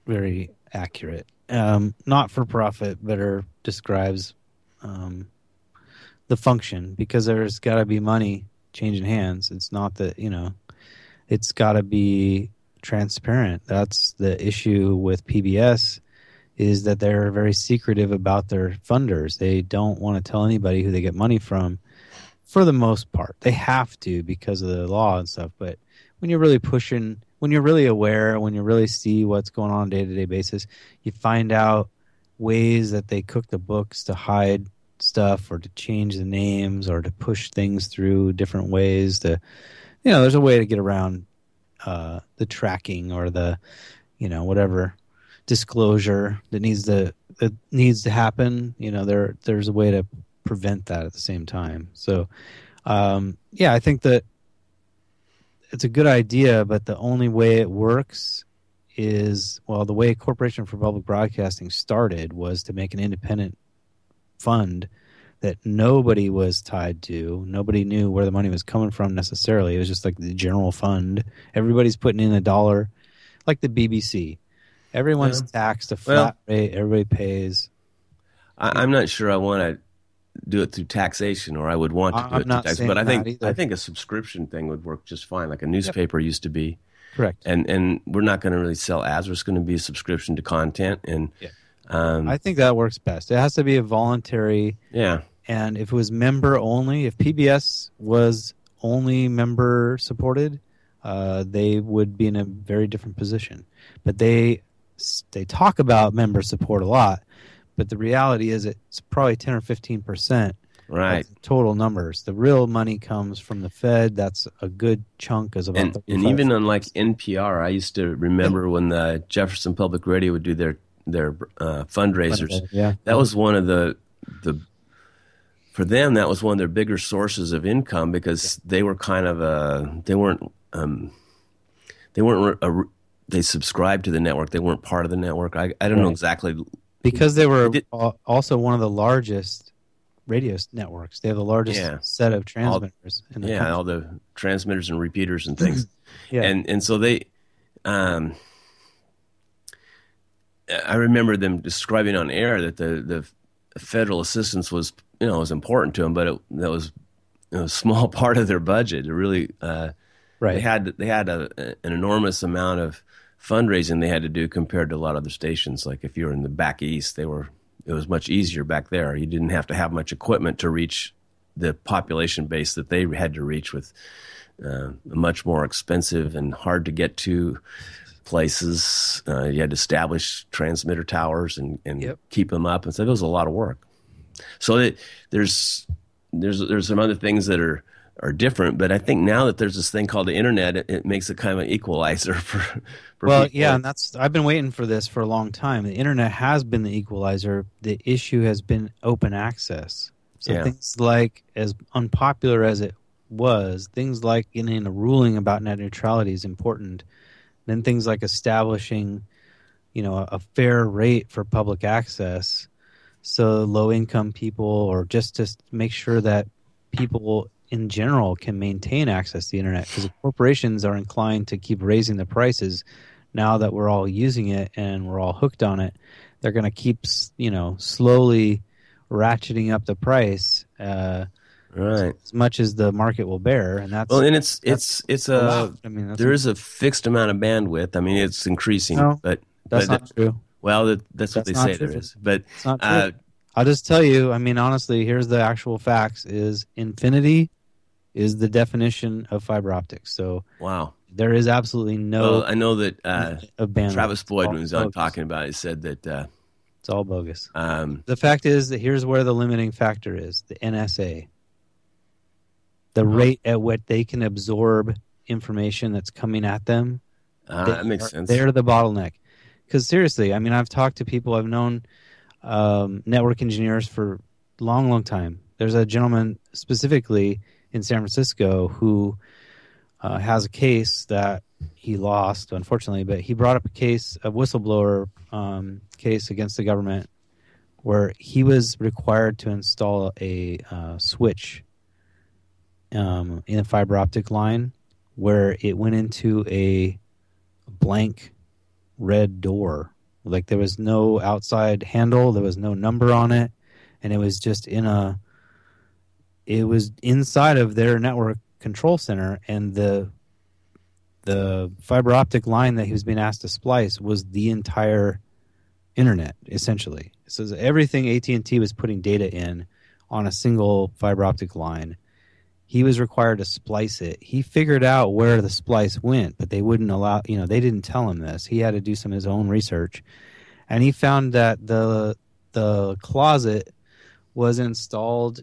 S2: very accurate. Not for profit better describes the function, because there's got to be money changing hands. It's not that, it's got to be transparent. That's the issue with PBS, is that they're very secretive about their funders. They don't want to tell anybody who they get money from, for the most part. They have to because of the law and stuff. But when you're really pushing, when you're really aware, when you really see what's going on a day-to-day basis, you find out ways that they cook the books to hide stuff, or to change the names, or to push things through different ways. There's a way to get around the tracking, or the whatever disclosure that needs to happen. There's a way to prevent that at the same time. So I think that it's a good idea, but the only way it works is, the way Corporation for Public Broadcasting started was to make an independent fund that nobody was tied to. Nobody knew where the money was coming from necessarily. It was just like the general fund. Everybody's putting in $1, like the BBC. Everyone's taxed a flat rate. Everybody pays.
S1: I'm not sure I want to do it through taxation, or I would want to do it through taxation. But I think a subscription thing would work just fine, like a newspaper used to be.
S2: Correct.
S1: And we're not going to really sell ads. We're just going to be a subscription to content. And
S2: I think that works best. It has to be a voluntary.
S1: Yeah.
S2: And if it was member only, if PBS was only member supported, they would be in a very different position. But they talk about member support a lot, but the reality is it's probably 10 or 15%.
S1: Right.
S2: Total numbers. The real money comes from the Fed. That's a good chunk. Is about
S1: and even on like NPR, I used to remember when the Jefferson Public Radio would do their fundraisers.
S2: Yeah.
S1: That was one of the for them, that was one of their bigger sources of income, because they were kind of they subscribed to the network. They weren't part of the network. I don't know exactly,
S2: because they were also one of the largest radio networks. They have the largest set of transmitters in the country.
S1: All the transmitters and repeaters and things. And so they I remember them describing on air that the federal assistance was important to them, but that was a small part of their budget. It really they had an enormous amount of fundraising they had to do compared to a lot of other stations. Like if you were in the back east, it was much easier back there. You didn't have to have much equipment to reach the population base that they had to reach with a much more expensive and hard to get to places. You had to establish transmitter towers and keep them up, and so it was a lot of work. So there's some other things that are different, but I think now that there's this thing called the internet, it makes it kind of an equalizer for people.
S2: And I've been waiting for this for a long time. The internet has been the equalizer. The issue has been open access. So things like, as unpopular as it was, things like getting a ruling about net neutrality is important. Then things like establishing, a fair rate for public access, so low-income people, or just to make sure that people in general can maintain access to the internet, because the corporations are inclined to keep raising the prices now that we're all using it and we're all hooked on it. They're going to keep, slowly ratcheting up the price as much as the market will bear, and that's
S1: there is a fixed amount of bandwidth. I mean, it's increasing, but
S2: that's not true.
S1: Well, that's what they say there is, but
S2: it's not true. I'll just tell you. I mean, honestly, here's the actual facts: is infinity is the definition of fiber optics. So
S1: wow,
S2: there is absolutely no.
S1: Well, I know that Travis Boyd, when he was on talking about it, he said that
S2: it's all bogus. The fact is that here's where the limiting factor is: the NSA. The rate at what they can absorb information that's coming at them.
S1: That makes sense.
S2: They're the bottleneck. Because seriously, I mean, I've talked to people, I've known network engineers for a long, long time. there's a gentleman specifically in San Francisco who has a case that he lost, unfortunately, but he brought up a whistleblower case against the government where he was required to install a switch in a fiber optic line where it went into a blank red door. Like there was no outside handle, there was no number on it, and it was just it was inside of their network control center, and the fiber optic line that he was being asked to splice was the entire internet, essentially. So everything AT&T was putting data in on a single fiber optic line. He was required to splice it. He figured out where the splice went, but they wouldn't allow, they didn't tell him this. He had to do some of his own research. And he found that the closet was installed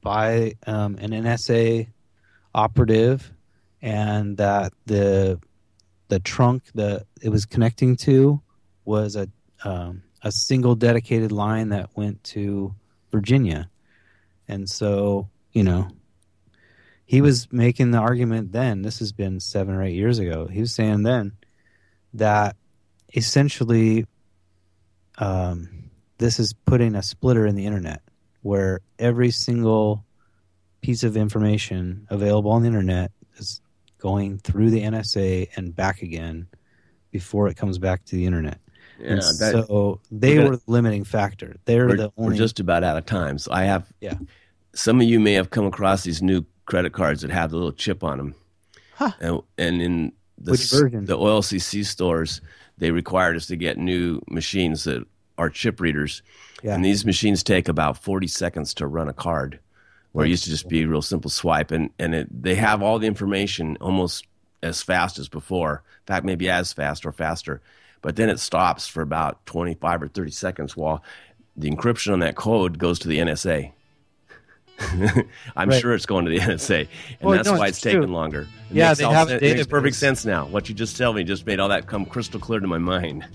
S2: by an NSA operative, and that the trunk that it was connecting to was a single dedicated line that went to Virginia. And so, he was making the argument then, this has been 7 or 8 years ago, he was saying then that essentially this is putting a splitter in the internet where every single piece of information available on the internet is going through the NSA and back again before it comes back to the internet. Yeah, so they were the limiting factor. We're
S1: just about out of time. So I have, some of you may have come across these new credit cards that have the little chip on them. Huh. And in the OLCC stores, they required us to get new machines that are chip readers. Yeah. And these machines take about 40 seconds to run a card, where it used to just be a real simple swipe. And they have all the information almost as fast as before. In fact, maybe as fast or faster. But then it stops for about 25 or 30 seconds while the encryption on that code goes to the NSA. I'm sure it's going to the NSA, and that's why it's taking longer. It makes perfect sense now. What you just told me just made all that come crystal clear to my mind.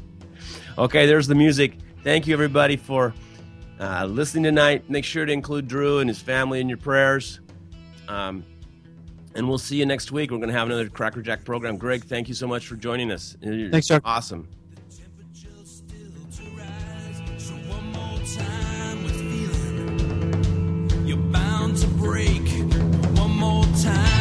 S1: Okay, there's the music. Thank you, everybody, for listening tonight. Make sure to include Drew and his family in your prayers. And we'll see you next week. We're going to have another Cracker Jack program. Greg, thank you so much for joining us.
S2: Thanks, Chuck.
S1: Awesome. You're bound to break one more time.